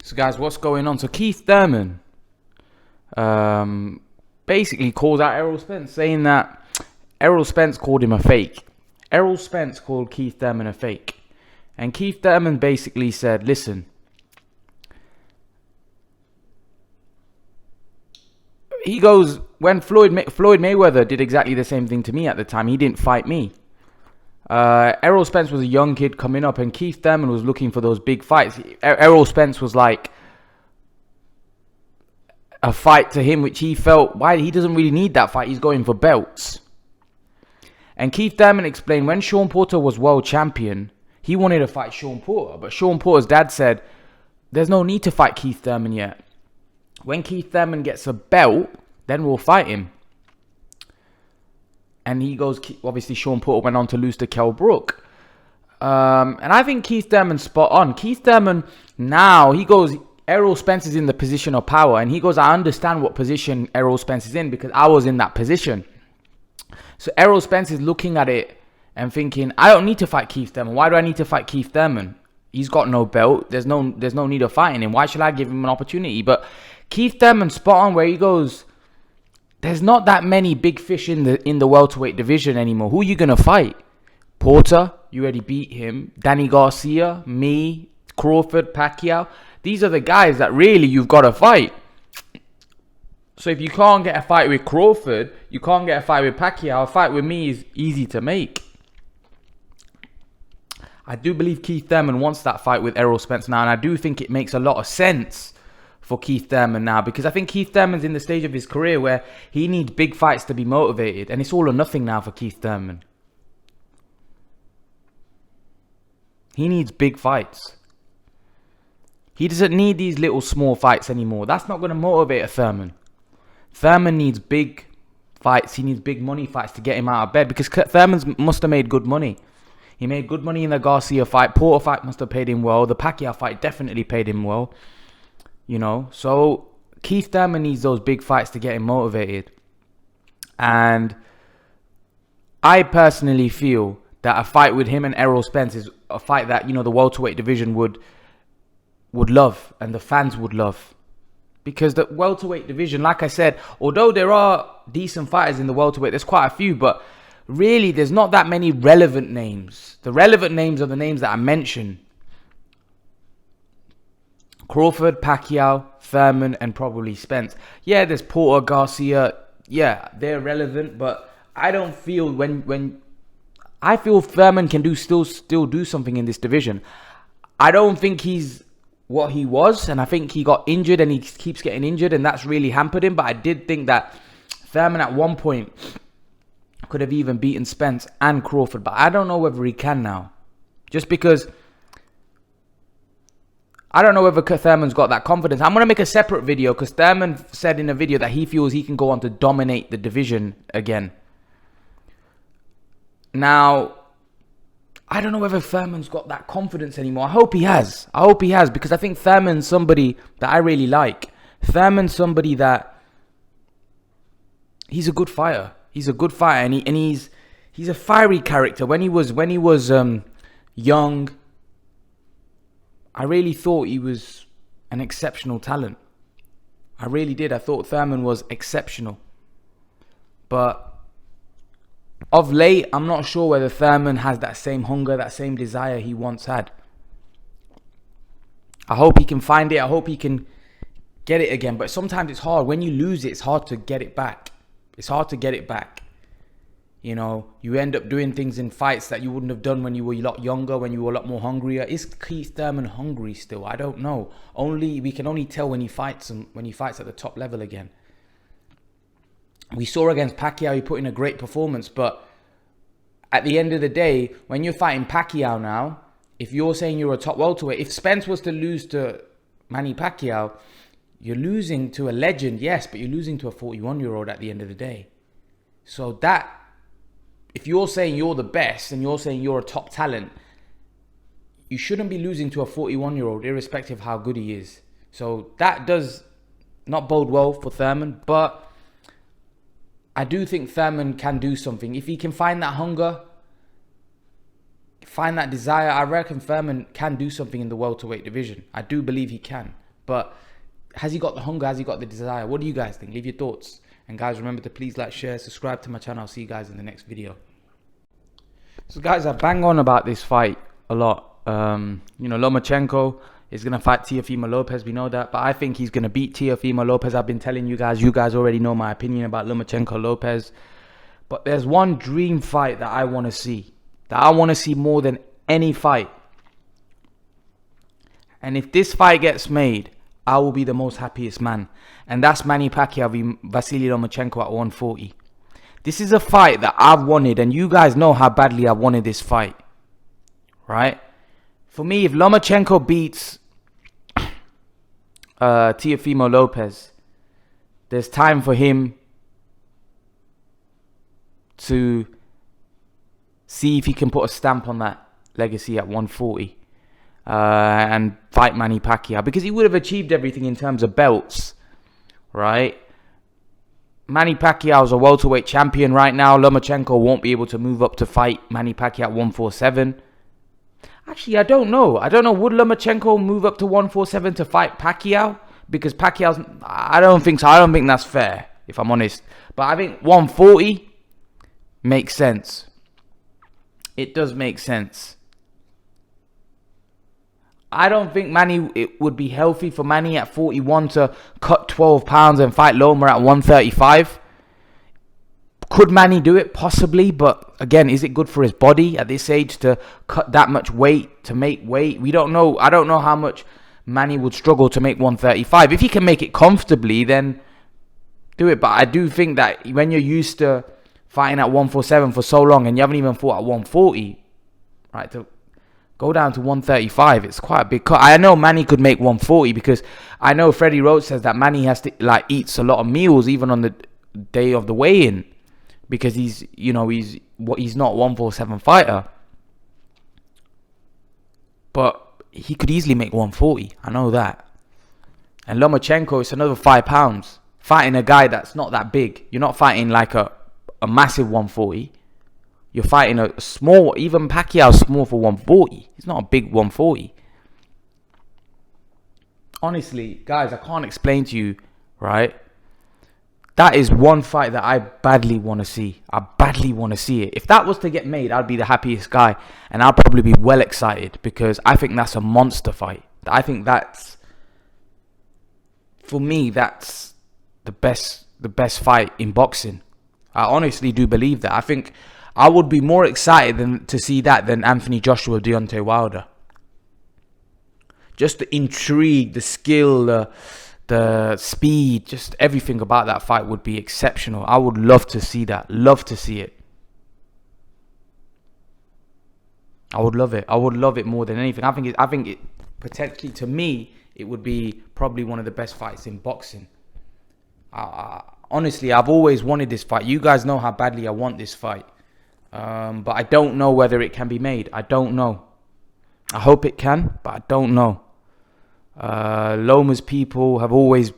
So guys, what's going on? So Keith Thurman basically calls out Errol Spence, saying that Errol Spence called him a fake. Errol Spence called Keith Thurman a fake. And Keith Thurman basically said, listen, he goes, when Floyd Mayweather did exactly the same thing to me at the time, he didn't fight me. Errol Spence was a young kid coming up, and Keith Thurman was looking for those big fights. Errol Spence was like a fight to him, which he felt, why he doesn't really need that fight. He's going for belts. And Keith Thurman explained when Sean Porter was world champion, he wanted to fight Sean Porter, but Sean Porter's dad said, there's no need to fight Keith Thurman yet. When Keith Thurman gets a belt, then we'll fight him. And he goes, obviously Sean Porter went on to lose to Kell Brook. And I think Keith Thurman's spot on. Keith Thurman now, he goes, Errol Spence is in the position of power. And he goes, I understand what position Errol Spence is in because I was in that position. So Errol Spence is looking at it and thinking, I don't need to fight Keith Thurman. Why do I need to fight Keith Thurman? He's got no belt. There's no need of fighting him. Why should I give him an opportunity? But Keith Thurman's spot on where he goes, there's not that many big fish in the welterweight division anymore. Who are you going to fight? Porter, you already beat him. Danny Garcia, me, Crawford, Pacquiao. These are the guys that really you've got to fight. So if you can't get a fight with Crawford, you can't get a fight with Pacquiao, a fight with me is easy to make. I do believe Keith Thurman wants that fight with Errol Spence now, and I do think it makes a lot of sense for Keith Thurman now, because I think Keith Thurman's in the stage of his career where he needs big fights to be motivated, and it's all or nothing now for Keith Thurman. He needs big fights. He doesn't need these little small fights anymore. That's not going to motivate a Thurman. Thurman needs big fights. He needs big money fights to get him out of bed, because Thurman must have made good money. He made good money in the Garcia fight. Porter fight must have paid him well. The Pacquiao fight definitely paid him well. You know, so Keith Thurman needs those big fights to get him motivated. And I personally feel that a fight with him and Errol Spence is a fight that, you know, the welterweight division would love and the fans would love. Because the welterweight division, like I said, although there are decent fighters in the welterweight, there's quite a few, but really there's not that many relevant names. The relevant names are the names that I mentioned. Crawford, Pacquiao, Thurman, and probably Spence. Yeah, there's Porter, Garcia. Yeah, they're relevant, but I don't feel when I feel Thurman can still do something in this division. I don't think he's what he was, and I think he got injured and he keeps getting injured, and that's really hampered him. But I did think that Thurman at one point could have even beaten Spence and Crawford, but I don't know whether he can now. Just because I don't know whether Thurman's got that confidence. I'm going to make a separate video because Thurman said in a video that he feels he can go on to dominate the division again. Now, I don't know whether Thurman's got that confidence anymore. I hope he has. I hope he has, because I think Thurman's somebody that I really like. Thurman's somebody that he's a good fighter. He's a good fighter, and he's a fiery character. When he was young, I really thought he was an exceptional talent. I really did. I thought Thurman was exceptional. But of late, I'm not sure whether Thurman has that same hunger, that same desire he once had. I hope he can find it. I hope he can get it again. But sometimes it's hard. When you lose it, it's hard to get it back. It's hard to get it back. You know, you end up doing things in fights that you wouldn't have done when you were a lot younger, when you were a lot more hungrier. Is Keith Thurman hungry still? I don't know. We can only tell when he fights at the top level again. We saw against Pacquiao, he put in a great performance, but at the end of the day, when you're fighting Pacquiao now, if you're saying you're a top welterweight, if Spence was to lose to Manny Pacquiao, you're losing to a legend, yes, but you're losing to a 41-year-old at the end of the day. So that, if you're saying you're the best and you're saying you're a top talent, you shouldn't be losing to a 41-year-old, irrespective of how good he is. So that does not bode well for Thurman, but I do think Thurman can do something. If he can find that hunger, find that desire, I reckon Thurman can do something in the welterweight division. I do believe he can. But has he got the hunger? Has he got the desire? What do you guys think? Leave your thoughts. And guys, remember to please like, share, subscribe to my channel. I'll see you guys in the next video. So guys, I bang on about this fight a lot. Lomachenko is going to fight Teofimo Lopez. We know that. But I think he's going to beat Teofimo Lopez. I've been telling you guys. You guys already know my opinion about Lomachenko Lopez. But there's one dream fight that I want to see. That I want to see more than any fight. And if this fight gets made, I will be the most happiest man. And that's Manny Pacquiao v Vasily Lomachenko at 140. This is a fight that I've wanted. And you guys know how badly I wanted this fight. Right? For me, if Lomachenko beats Teofimo Lopez, there's time for him to see if he can put a stamp on that legacy at 140 and fight Manny Pacquiao, because he would have achieved everything in terms of belts, right? Manny Pacquiao is a welterweight champion right now. Lomachenko won't be able to move up to fight Manny Pacquiao at 147. Actually, I don't know. Would Lomachenko move up to 147 to fight Pacquiao? Because Pacquiao's... I don't think so. I don't think that's fair, if I'm honest. But I think 140 makes sense. It does make sense. I don't think it would be healthy for Manny at 41 to cut 12 pounds and fight Loma at 135. Could Manny do it? Possibly. But again, is it good for his body at this age to cut that much weight, to make weight? We don't know. I don't know how much Manny would struggle to make 135. If he can make it comfortably, then do it. But I do think that when you're used to fighting at 147 for so long and you haven't even fought at 140, right, to go down to 135, it's quite a big cut. I know Manny could make 140 because I know Freddie Roach says that Manny has to eats a lot of meals even on the day of the weigh-in, because he's not 147 fighter. But he could easily make 140. I know that. And Lomachenko, it's another 5 pounds. Fighting a guy that's not that big. You're not fighting like a massive 140. You're fighting a small, even Pacquiao's small for 140. He's not a big 140. Honestly, guys, I can't explain to you, right? That is one fight that I badly want to see. I badly want to see it. If that was to get made, I'd be the happiest guy. And I'd probably be well excited, because I think that's a monster fight. I think that's, for me, that's the best fight in boxing. I honestly do believe that. I think I would be more excited to see that than Anthony Joshua, Deontay Wilder. Just the intrigue, the skill, the speed, just everything about that fight would be exceptional. I would love to see that. Love to see it. I would love it. I would love it more than anything. I think it potentially, to me, it would be probably one of the best fights in boxing. Honestly, I've always wanted this fight. You guys know how badly I want this fight. But I don't know whether it can be made. I don't know. I hope it can, but I don't know. Loma's people have always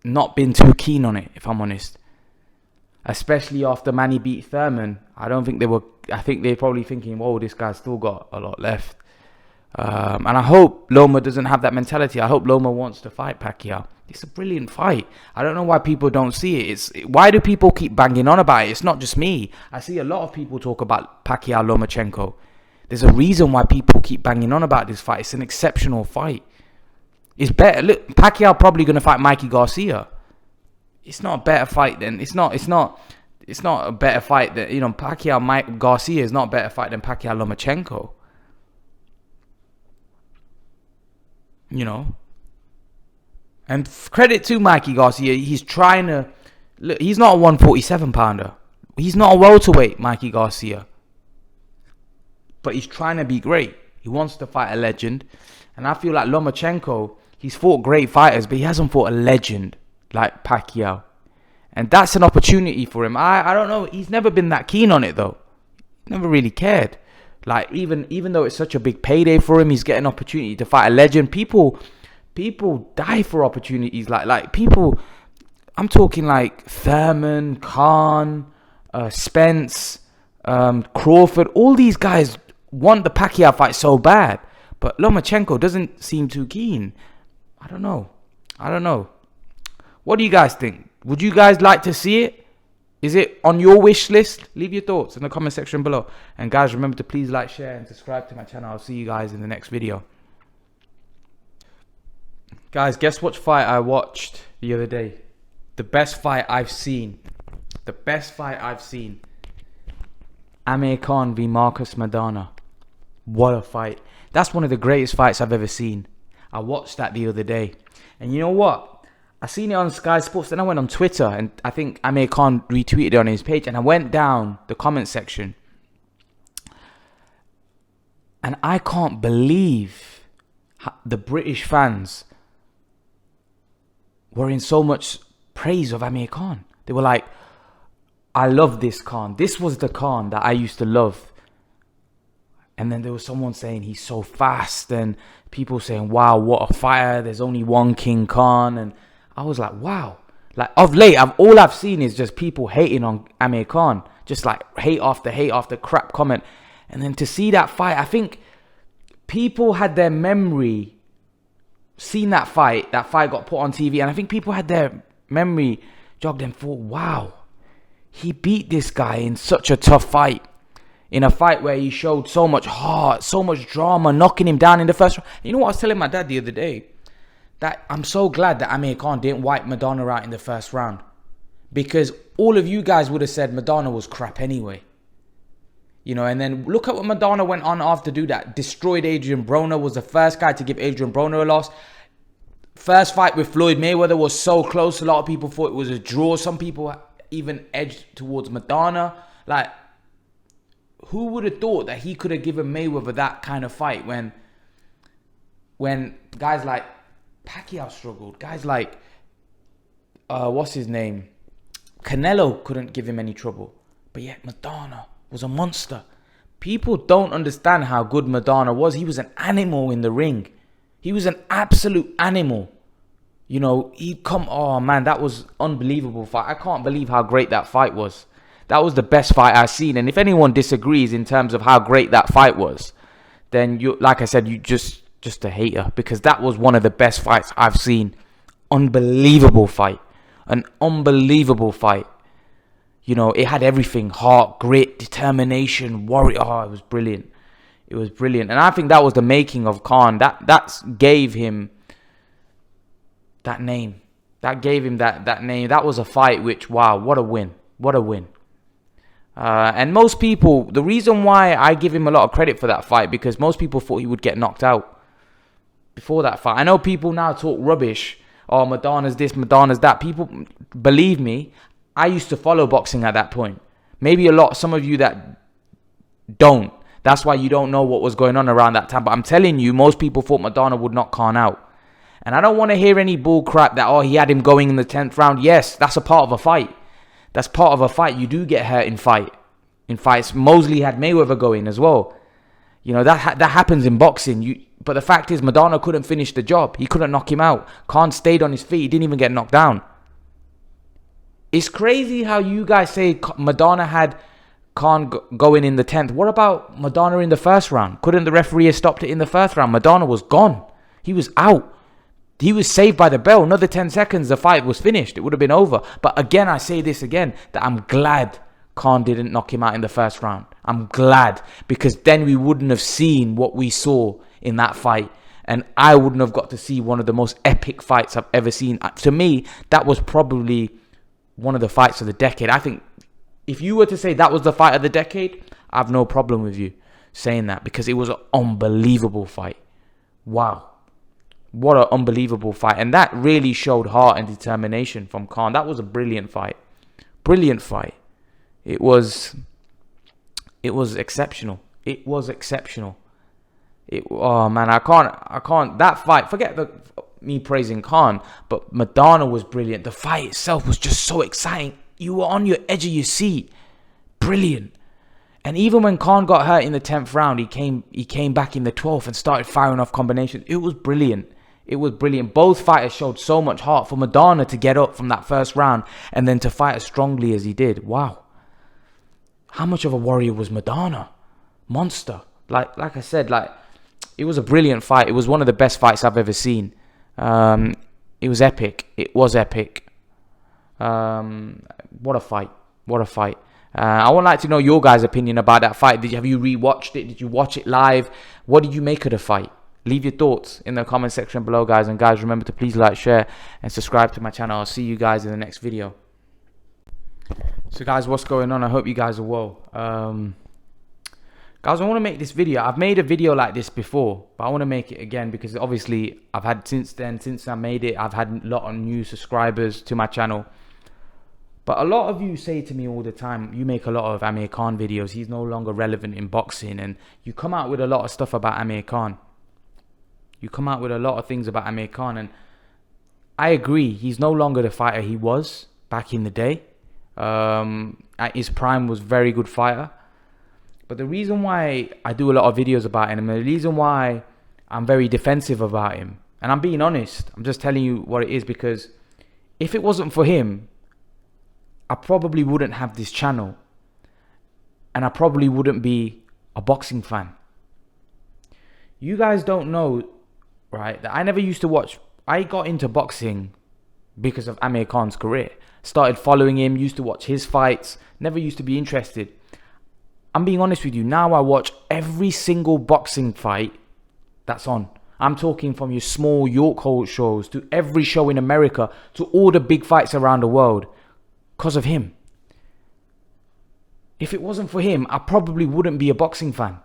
not been too keen on it, if I'm honest. Especially after Manny beat Thurman. I think they're probably thinking, whoa, this guy's still got a lot left. And I hope Loma doesn't have that mentality. I hope Loma wants to fight Pacquiao. It's a brilliant fight. I don't know why people don't see it. Why do people keep banging on about it? It's not just me. I see a lot of people talk about Pacquiao Lomachenko. There's a reason why people keep banging on about this fight. It's an exceptional fight. It's better. Look, Pacquiao probably going to fight Mikey Garcia. It's not a better fight than it's not a better fight than, Pacquiao Mike Garcia is not a better fight than Pacquiao Lomachenko. And credit to Mikey Garcia, he's trying to... Look, he's not a 147 pounder. He's not a welterweight, Mikey Garcia. But he's trying to be great. He wants to fight a legend. And I feel like Lomachenko, he's fought great fighters, but he hasn't fought a legend like Pacquiao. And that's an opportunity for him. I don't know. He's never been that keen on it, though. Never really cared. Like, even though it's such a big payday for him, he's getting an opportunity to fight a legend. People die for opportunities like people. I'm talking like Thurman, Khan, Spence, Crawford. All these guys want the Pacquiao fight so bad, but Lomachenko doesn't seem too keen. I don't know. What do you guys think? Would you guys like to see it? Is it on your wish list? Leave your thoughts in the comment section below. And guys, remember to please like, share, and subscribe to my channel. I'll see you guys in the next video. Guys, guess what fight I watched the other day? The best fight I've seen. The best fight I've seen. Amir Khan v Marcus Maidana. What a fight. That's one of the greatest fights I've ever seen. I watched that the other day. And you know what? I seen it on Sky Sports, then I went on Twitter, and I think Amir Khan retweeted it on his page, and I went down the comment section, and I can't believe the British fans were in so much praise of Amir Khan. They were like, I love this Khan. This was the Khan that I used to love. And then there was someone saying he's so fast, and people saying, wow, what a fighter. There's only one King Khan. And I was like, wow. Like, of late, all I've seen is just people hating on Amir Khan. Just like hate after crap comment. And then to see that fight, I think people had their memory, seen that fight got put on TV. And I think people had their memory jogged and thought, wow, he beat this guy in such a tough fight. In a fight where he showed so much heart, so much drama, knocking him down in the first round. You know what I was telling my dad the other day? That I'm so glad that Amir Khan didn't wipe Maidana out in the first round. Because all of you guys would have said Maidana was crap anyway. You know, and then look at what Maidana went on after do that. Destroyed Adrian Broner, was the first guy to give Adrian Broner a loss. First fight with Floyd Mayweather was so close. A lot of people thought it was a draw. Some people even edged towards Maidana. Like, who would have thought that he could have given Mayweather that kind of fight when guys like Pacquiao struggled. Guys like, what's his name? Canelo couldn't give him any trouble. But yet Maidana was a monster. People don't understand how good Maidana was. He was an animal in the ring. He was an absolute animal. You know, oh man, that was unbelievable fight. I can't believe how great that fight was. That was the best fight I've seen. And if anyone disagrees in terms of how great that fight was, then you, like I said, you just a hater, because that was one of the best fights I've seen. Unbelievable fight. An unbelievable fight. You know, it had everything. Heart, grit, determination, warrior. Oh, it was brilliant. It was brilliant. And I think that was the making of Khan. That gave him that name. That gave him that name. That was a fight which, wow, what a win. What a win. And most people, the reason why I give him a lot of credit for that fight, because most people thought he would get knocked out before that fight. I know people now talk rubbish. Oh, Maidana's this, Maidana's that. People, believe me, I used to follow boxing at that point. Maybe some of you that don't. That's why you don't know what was going on around that time. But I'm telling you, most people thought Maidana would knock Khan out. And I don't want to hear any bull crap that, oh, he had him going in the 10th round. Yes, that's a part of a fight. That's part of a fight. You do get hurt in fights. Mosley had Mayweather going as well. You know, that happens in boxing. But the fact is, Maidana couldn't finish the job. He couldn't knock him out. Khan stayed on his feet. He didn't even get knocked down. It's crazy how you guys say Maidana had Khan going in the 10th. What about Maidana in the first round? Couldn't the referee have stopped it in the first round? Maidana was gone. He was out. He was saved by the bell. Another 10 seconds, the fight was finished. It would have been over. But again, I say this again, that I'm glad Khan didn't knock him out in the first round. I'm glad, because then we wouldn't have seen what we saw in that fight. And I wouldn't have got to see one of the most epic fights I've ever seen. To me, that was probably one of the fights of the decade. I think if you were to say that was the fight of the decade, I have no problem with you saying that, because it was an unbelievable fight. Wow. What an unbelievable fight. And that really showed heart and determination from Khan. That was a brilliant fight. Brilliant fight. It was exceptional. It was exceptional. Oh man, I can't. That fight, forget me praising Khan, but Maidana was brilliant. The fight itself was just so exciting. You were on your edge of your seat. Brilliant. And even when Khan got hurt in the 10th round, he came back in the 12th and started firing off combinations. It was brilliant. It was brilliant. Both fighters showed so much heart. For Maidana to get up from that first round and then to fight as strongly as he did. Wow. How much of a warrior was Maidana? Monster. Like I said, it was a brilliant fight. It was one of the best fights I've ever seen. It was epic. It was epic. What a fight. What a fight. I would like to know your guys' opinion about that fight. Have you rewatched it? Did you watch it live? What did you make of the fight? Leave your thoughts in the comment section below, guys. And guys, remember to please like, share, and subscribe to my channel. I'll see you guys in the next video. So guys, what's going on? I hope you guys are well. Guys, I want to make this video. I've made a video like this before, but I want to make it again because obviously I've had since I made it, I've had a lot of new subscribers to my channel. But a lot of you say to me all the time, you make a lot of Amir Khan videos. He's no longer relevant in boxing. And you come out with a lot of stuff about Amir Khan. You come out with a lot of things about Amir Khan. And I agree. He's no longer the fighter he was back in the day. At his prime was a very good fighter. But the reason why I do a lot of videos about him, and the reason why I'm very defensive about him, and I'm being honest, I'm just telling you what it is, because if it wasn't for him, I probably wouldn't have this channel, and I probably wouldn't be a boxing fan. You guys don't know, right, that I never used to watch. I got into boxing because of Amir Khan's career. Started following him, used to watch his fights, never used to be interested. I'm being honest with you. Now I watch every single boxing fight that's on. I'm talking from your small York Hall shows to every show in America to all the big fights around the world because of him. If it wasn't for him, I probably wouldn't be a boxing fan.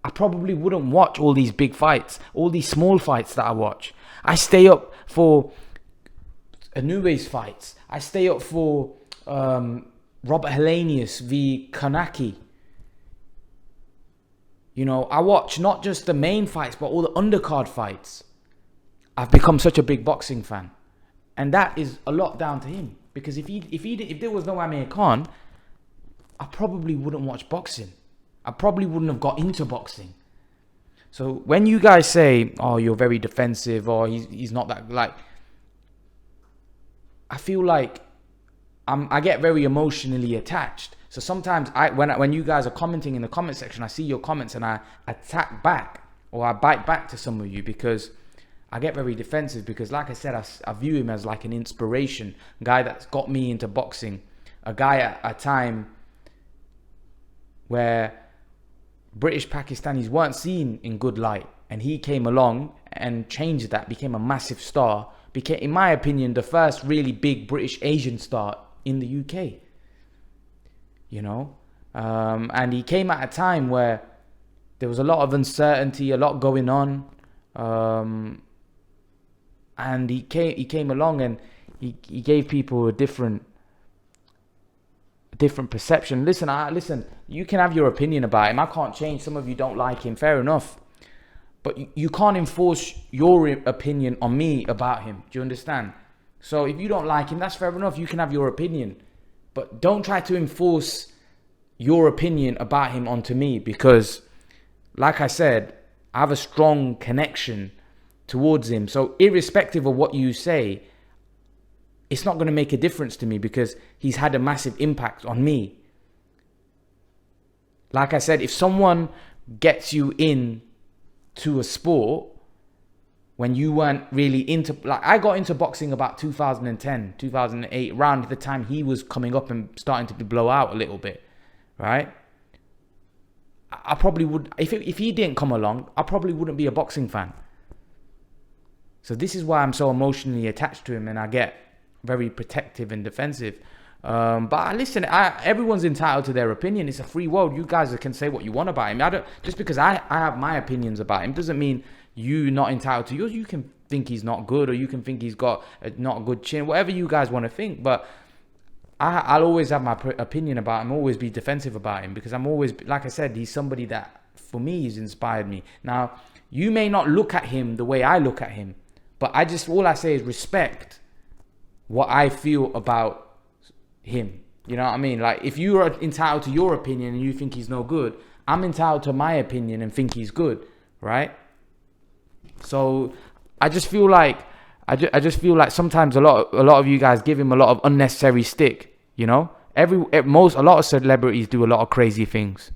I probably wouldn't watch all these big fights, all these small fights that I watch. I stay up for Anube's fights. I stay up for Robert Helenius v. Kanaki. You know, I watch not just the main fights, but all the undercard fights. I've become such a big boxing fan. And that is a lot down to him. Because if there was no Amir Khan, I probably wouldn't watch boxing. I probably wouldn't have got into boxing. So when you guys say, oh, you're very defensive, or he's not that, like, I feel like I get very emotionally attached. So sometimes when you guys are commenting in the comment section, I see your comments and I attack back, or I bite back to some of you because I get very defensive. Because like I said, I view him as like an inspiration, a guy that's got me into boxing, a guy at a time where British Pakistanis weren't seen in good light, and he came along and changed that, became a massive star, became, in my opinion, the first really big British Asian star in the UK, you know. And he came at a time where there was a lot of uncertainty, a lot going on, and he came along and he gave people a different perception. Listen, you can have your opinion about him. I can't change. Some of you don't like him, fair enough, but you can't enforce your opinion on me about him. Do you understand? So if you don't like him, that's fair enough. You can have your opinion, but don't try to enforce your opinion about him onto me, because like I said, I have a strong connection towards him. So irrespective of what you say, it's not going to make a difference to me, because he's had a massive impact on me. Like I said, if someone gets you in to a sport when you weren't really into, like I got into boxing about 2010, 2008, around the time he was coming up and starting to blow out a little bit, right? I probably would, if he didn't come along, I probably wouldn't be a boxing fan. So this is why I'm so emotionally attached to him, and I get very protective and defensive. But listen, everyone's entitled to their opinion. It's a free world. You guys can say what you want about him. Just because I have my opinions about him doesn't mean you're not entitled to yours. You can think he's not good, or you can think he's got not a good chin, whatever you guys want to think. But I'll always have my opinion about him, always be defensive about him, because I'm always, like I said, he's somebody that, for me, he's inspired me. Now, you may not look at him the way I look at him, but all I say is respect what I feel about him. You know what I mean? Like, if you are entitled to your opinion and you think he's no good, I'm entitled to my opinion and think he's good, right? So I just feel like sometimes a lot of you guys give him a lot of unnecessary stick. You know, a lot of celebrities do a lot of crazy things.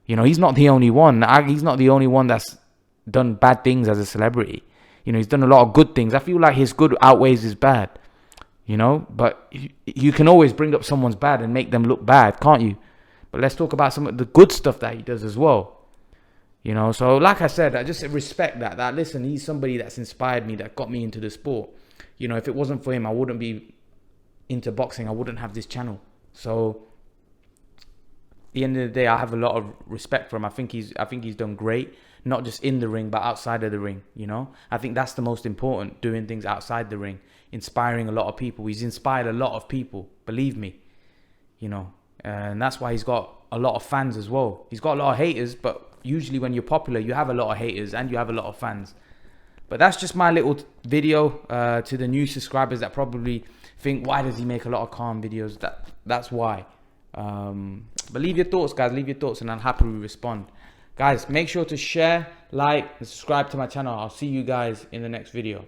You know, he's not the only one. He's not the only one that's done bad things as a celebrity. You know, he's done a lot of good things. I feel like his good outweighs his bad, you know. But you can always bring up someone's bad and make them look bad, can't you? But let's talk about some of the good stuff that he does as well. You know, so like I said, I just respect that. Listen, he's somebody that's inspired me, that got me into the sport. You know, if it wasn't for him, I wouldn't be into boxing. I wouldn't have this channel. So at the end of the day, I have a lot of respect for him. I think he's done great, not just in the ring, but outside of the ring. You know, I think that's the most important, doing things outside the ring, inspiring a lot of people. He's inspired a lot of people, believe me. You know, and that's why he's got a lot of fans as well. He's got a lot of haters, but usually when you're popular, you have a lot of haters and you have a lot of fans. But that's just my little video to the new subscribers that probably think, why does he make a lot of calm videos? That's why. But leave your thoughts, guys. Leave your thoughts and I'll happily respond. Guys, make sure to share, like, and subscribe to my channel. I'll see you guys in the next video.